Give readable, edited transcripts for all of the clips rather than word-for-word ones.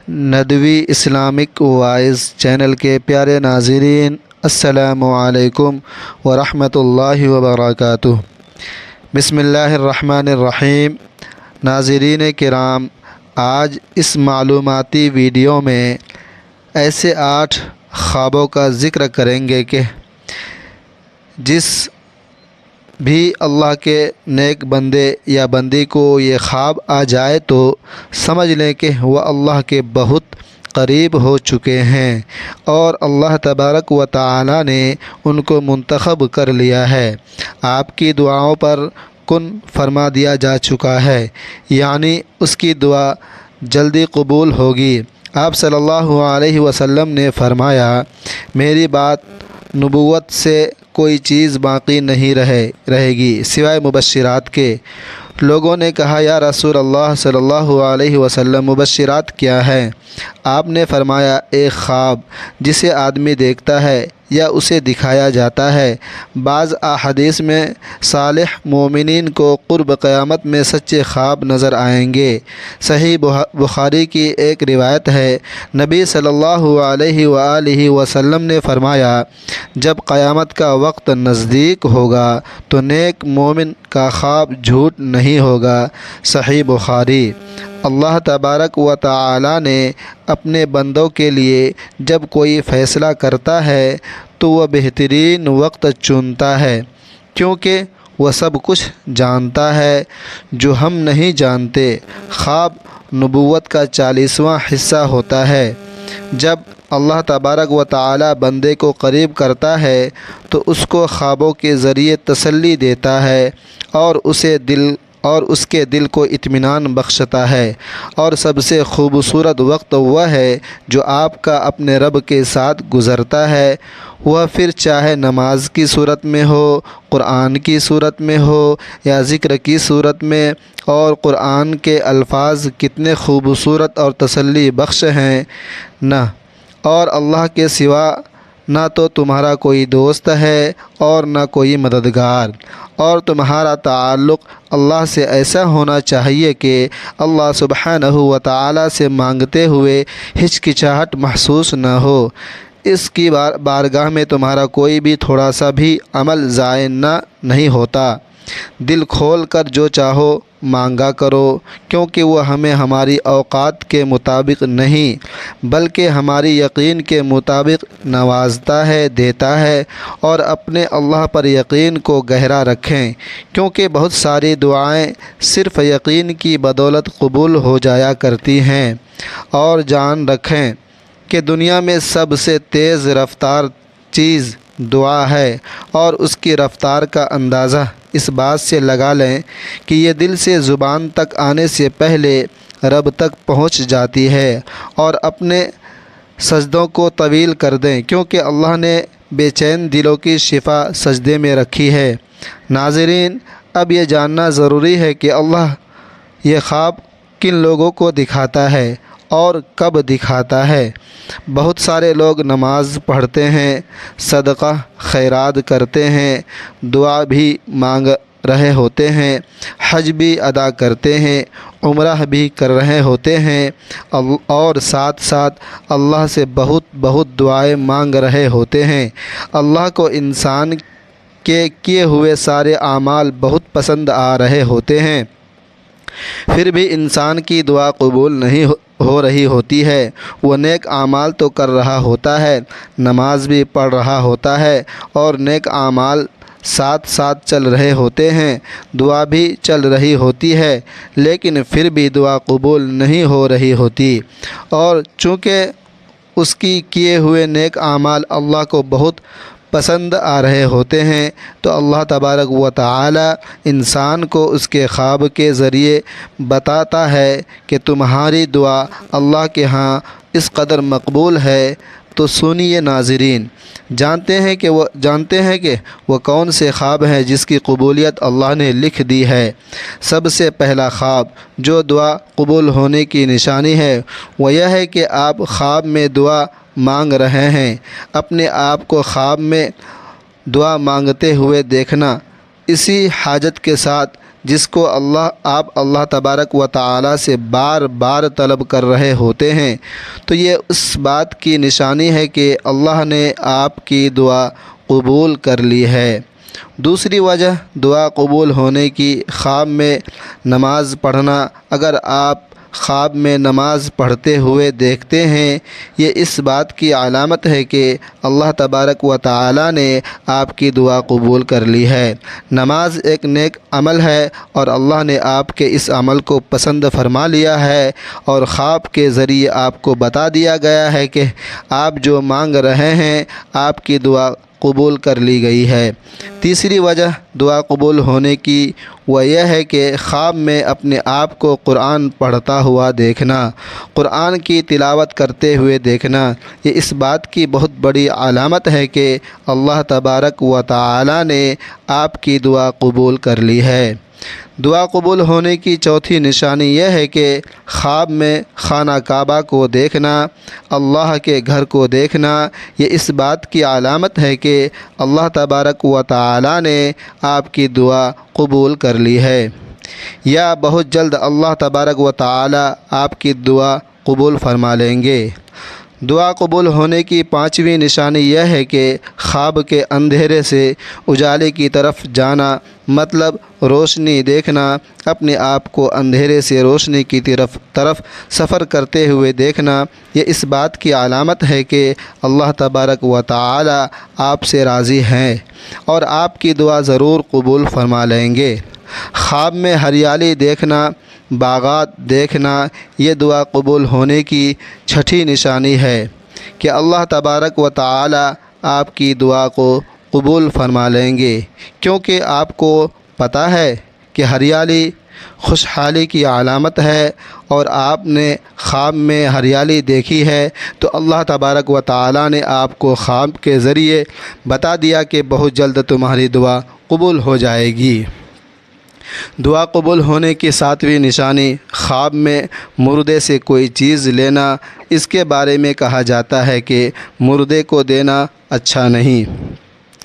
Nadwi Islamic wise channel کے پیارے ناظرین، السلام علیکم ورحمۃ اللہ وبرکاتہ۔ بسم اللہ الرحمن الرحیم۔ ناظرین کرام، آج اس معلوماتی ویڈیو میں ایسے 8 خوابوں کا ذکر کریں گے کہ جس بھی اللہ کے نیک بندے یا بندی کو یہ خواب آ جائے تو سمجھ لیں کہ وہ اللہ کے بہت قریب ہو چکے ہیں اور اللہ تبارک و تعالی نے ان کو منتخب کر لیا ہے، آپ کی دعاؤں پر کن فرما دیا جا چکا ہے، یعنی اس کی دعا جلدی قبول ہوگی۔ آپ صلی اللہ علیہ وسلم نے فرمایا، میری بات نبوت سے کوئی چیز باقی نہیں رہے گی سوائے مبشرات کے۔ لوگوں نے کہا، یا رسول اللہ صلی اللہ علیہ وسلم، مبشرات کیا ہیں؟ آپ نے فرمایا، ایک خواب جسے آدمی دیکھتا ہے یا اسے دکھایا جاتا ہے۔ بعض احادیث میں صالح مومنین کو قرب قیامت میں سچے خواب نظر آئیں گے۔ صحیح بخاری کی ایک روایت ہے، نبی صلی اللہ علیہ وآلہ وسلم نے فرمایا، جب قیامت کا وقت نزدیک ہوگا تو نیک مومن کا خواب جھوٹ نہیں ہوگا۔ صحیح بخاری۔ اللہ تبارک و تعالی نے اپنے بندوں کے لیے جب کوئی فیصلہ کرتا ہے تو وہ بہترین وقت چنتا ہے، کیونکہ وہ سب کچھ جانتا ہے جو ہم نہیں جانتے۔ خواب نبوت کا 40واں حصہ ہوتا ہے۔ جب اللہ تبارک و تعالی بندے کو قریب کرتا ہے تو اس کو خوابوں کے ذریعے تسلی دیتا ہے اور اس کے دل کو اطمینان بخشتا ہے، اور سب سے خوبصورت وقت وہ ہے جو آپ کا اپنے رب کے ساتھ گزرتا ہے، وہ پھر چاہے نماز کی صورت میں ہو، قرآن کی صورت میں ہو یا ذکر کی صورت میں۔ اور قرآن کے الفاظ کتنے خوبصورت اور تسلی بخش ہیں، نہ اور اللہ کے سوا نہ تو تمہارا کوئی دوست ہے اور نہ کوئی مددگار، اور تمہارا تعلق اللہ سے ایسا ہونا چاہیے کہ اللہ سبحانہ و تعالی سے مانگتے ہوئے ہچکچاہٹ محسوس نہ ہو۔ اس کی بارگاہ میں تمہارا کوئی بھی تھوڑا سا بھی عمل ضائع نہیں ہوتا۔ دل کھول کر جو چاہو مانگا کرو، کیونکہ وہ ہمیں ہماری اوقات کے مطابق نہیں بلکہ ہماری یقین کے مطابق نوازتا ہے، دیتا ہے۔ اور اپنے اللہ پر یقین کو گہرا رکھیں، کیونکہ بہت ساری دعائیں صرف یقین کی بدولت قبول ہو جایا کرتی ہیں۔ اور جان رکھیں کہ دنیا میں سب سے تیز رفتار چیز دعا ہے، اور اس کی رفتار کا اندازہ اس بات سے لگا لیں کہ یہ دل سے زبان تک آنے سے پہلے رب تک پہنچ جاتی ہے۔ اور اپنے سجدوں کو طویل کر دیں، کیونکہ اللہ نے بے چین دلوں کی شفا سجدے میں رکھی ہے۔ ناظرین، اب یہ جاننا ضروری ہے کہ اللہ یہ خواب کن لوگوں کو دکھاتا ہے اور کب دکھاتا ہے۔ بہت سارے لوگ نماز پڑھتے ہیں، صدقہ خیرات کرتے ہیں، دعا بھی مانگ رہے ہوتے ہیں، حج بھی ادا کرتے ہیں، عمرہ بھی کر رہے ہوتے ہیں، اور ساتھ ساتھ اللہ سے بہت دعائیں مانگ رہے ہوتے ہیں۔ اللہ کو انسان کے کیے ہوئے سارے اعمال بہت پسند آ رہے ہوتے ہیں، پھر بھی انسان کی دعا قبول نہیں ہو رہی ہوتی ہے۔ وہ نیک اعمال تو کر رہا ہوتا ہے، نماز بھی پڑھ رہا ہوتا ہے، اور نیک اعمال ساتھ ساتھ چل رہے ہوتے ہیں، دعا بھی چل رہی ہوتی ہے، لیکن پھر بھی دعا قبول نہیں ہو رہی ہوتی۔ اور چونکہ اس کی کیے ہوئے نیک اعمال اللہ کو بہت پسند آ رہے ہوتے ہیں تو اللہ تبارک و تعالی انسان کو اس کے خواب کے ذریعے بتاتا ہے کہ تمہاری دعا اللہ کے ہاں اس قدر مقبول ہے۔ تو سنیے ناظرین، جانتے ہیں کہ وہ کون سے خواب ہیں جس کی قبولیت اللہ نے لکھ دی ہے۔ سب سے پہلا خواب جو دعا قبول ہونے کی نشانی ہے وہ یہ ہے کہ آپ خواب میں دعا مانگ رہے ہیں۔ اپنے آپ کو خواب میں دعا مانگتے ہوئے دیکھنا، اسی حاجت کے ساتھ جس کو آپ اللہ تبارک و تعالی سے بار بار طلب کر رہے ہوتے ہیں، تو یہ اس بات کی نشانی ہے کہ اللہ نے آپ کی دعا قبول کر لی ہے۔ دوسری وجہ دعا قبول ہونے کی خواب میں نماز پڑھنا۔ اگر آپ خواب میں نماز پڑھتے ہوئے دیکھتے ہیں، یہ اس بات کی علامت ہے کہ اللہ تبارک و تعالی نے آپ کی دعا قبول کر لی ہے۔ نماز ایک نیک عمل ہے اور اللہ نے آپ کے اس عمل کو پسند فرما لیا ہے، اور خواب کے ذریعے آپ کو بتا دیا گیا ہے کہ آپ جو مانگ رہے ہیں آپ کی دعا قبول کر لی گئی ہے۔ تیسری وجہ دعا قبول ہونے کی وہ یہ ہے کہ خواب میں اپنے آپ کو قرآن پڑھتا ہوا دیکھنا، قرآن کی تلاوت کرتے ہوئے دیکھنا۔ یہ اس بات کی بہت بڑی علامت ہے کہ اللہ تبارک و تعالی نے آپ کی دعا قبول کر لی ہے۔ دعا قبول ہونے کی چوتھی نشانی یہ ہے کہ خواب میں خانہ کعبہ کو دیکھنا، اللہ کے گھر کو دیکھنا۔ یہ اس بات کی علامت ہے کہ اللہ تبارک و تعالی نے آپ کی دعا قبول کر لی ہے، یا بہت جلد اللہ تبارک و تعالی آپ کی دعا قبول فرما لیں گے۔ دعا قبول ہونے کی پانچویں نشانی یہ ہے کہ خواب کے اندھیرے سے اجالے کی طرف جانا، مطلب روشنی دیکھنا، اپنے آپ کو اندھیرے سے روشنی کی طرف سفر کرتے ہوئے دیکھنا۔ یہ اس بات کی علامت ہے کہ اللہ تبارک و تعالی آپ سے راضی ہیں اور آپ کی دعا ضرور قبول فرما لیں گے۔ خواب میں ہریالی دیکھنا، باغات دیکھنا، یہ دعا قبول ہونے کی چھٹی نشانی ہے کہ اللہ تبارک و تعالی آپ کی دعا کو قبول فرما لیں گے، کیونکہ آپ کو پتہ ہے کہ ہریالی خوشحالی کی علامت ہے، اور آپ نے خواب میں ہریالی دیکھی ہے تو اللہ تبارک و تعالی نے آپ کو خواب کے ذریعے بتا دیا کہ بہت جلد تمہاری دعا قبول ہو جائے گی۔ دعا قبول ہونے کی ساتویں نشانی خواب میں مردے سے کوئی چیز لینا۔ اس کے بارے میں کہا جاتا ہے کہ مردے کو دینا اچھا نہیں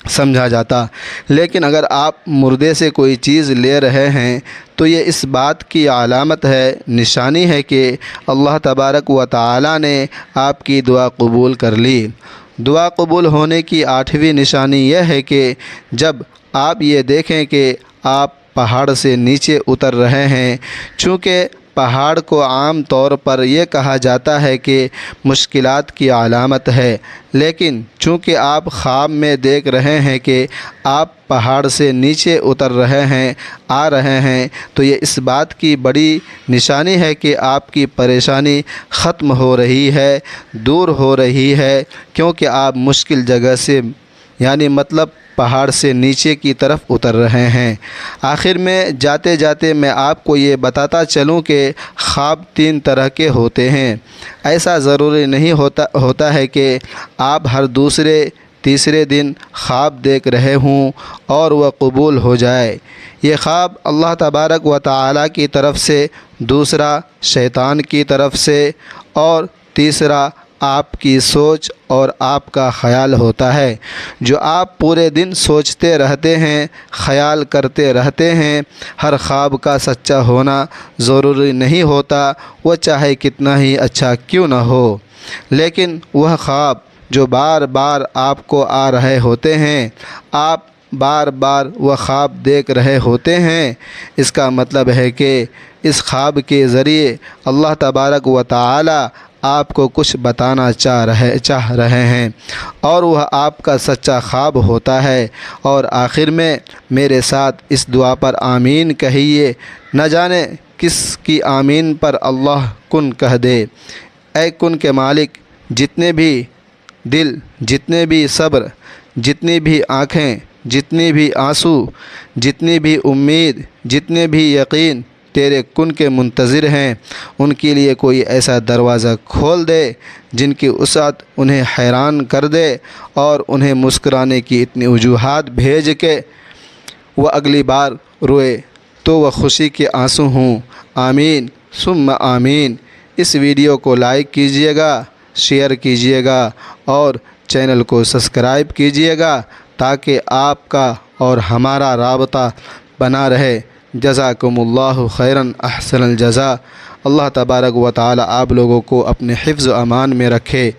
سمجھا جاتا، لیکن اگر آپ مردے سے کوئی چیز لے رہے ہیں تو یہ اس بات کی علامت ہے، نشانی ہے کہ اللہ تبارک و تعالی نے آپ کی دعا قبول کر لی۔ دعا قبول ہونے کی آٹھویں نشانی یہ ہے کہ جب آپ یہ دیکھیں کہ آپ پہاڑ سے نیچے اتر رہے ہیں۔ چونکہ پہاڑ کو عام طور پر یہ کہا جاتا ہے کہ مشکلات کی علامت ہے، لیکن چونکہ آپ خواب میں دیکھ رہے ہیں کہ آپ پہاڑ سے نیچے اتر رہے ہیں، آ رہے ہیں، تو یہ اس بات کی بڑی نشانی ہے کہ آپ کی پریشانی ختم ہو رہی ہے، دور ہو رہی ہے، کیونکہ آپ مشکل جگہ سے مطلب پہاڑ سے نیچے کی طرف اتر رہے ہیں۔ آخر میں جاتے جاتے میں آپ کو یہ بتاتا چلوں کہ خواب تین طرح کے ہوتے ہیں۔ ایسا ضروری نہیں ہوتا ہے کہ آپ ہر دوسرے تیسرے دن خواب دیکھ رہے ہوں اور وہ قبول ہو جائے۔ یہ خواب اللہ تبارک و تعالی کی طرف سے، دوسرا شیطان کی طرف سے، اور تیسرا آپ کی سوچ اور آپ کا خیال ہوتا ہے۔ جو آپ پورے دن سوچتے رہتے ہیں، خیال کرتے رہتے ہیں، ہر خواب کا سچا ہونا ضروری نہیں ہوتا، وہ چاہے کتنا ہی اچھا کیوں نہ ہو، لیکن وہ خواب جو بار بار آپ کو آ رہے ہوتے ہیں، آپ بار بار وہ خواب دیکھ رہے ہوتے ہیں، اس کا مطلب ہے کہ اس خواب کے ذریعے اللہ تبارک و تعالی آپ کو کچھ بتانا چاہ رہے ہیں، اور وہ آپ کا سچا خواب ہوتا ہے۔ اور آخر میں میرے ساتھ اس دعا پر آمین کہیے، نہ جانے کس کی آمین پر اللہ کن کہہ دے۔ اے کن کے مالک، جتنے بھی دل، جتنے بھی صبر، جتنی بھی آنکھیں، جتنی بھی آنسو، جتنی بھی امید، جتنے بھی یقین تیرے کن کے منتظر ہیں، ان کے لیے کوئی ایسا دروازہ کھول دے جن کی وسعت انہیں حیران کر دے، اور انہیں مسکرانے کی اتنی وجوہات بھیج کے وہ اگلی بار روئے تو وہ خوشی کے آنسو ہوں۔ آمین ثم آمین۔ اس ویڈیو کو لائک کیجیے گا، شیئر کیجیے گا، اور چینل کو سبسکرائب کیجیے گا، تاکہ آپ کا اور ہمارا رابطہ بنا رہے۔ جزاکم اللہ خیراً احسن الجزاء۔ اللہ تبارک و تعالی آپ لوگوں کو اپنے حفظ و امان میں رکھے۔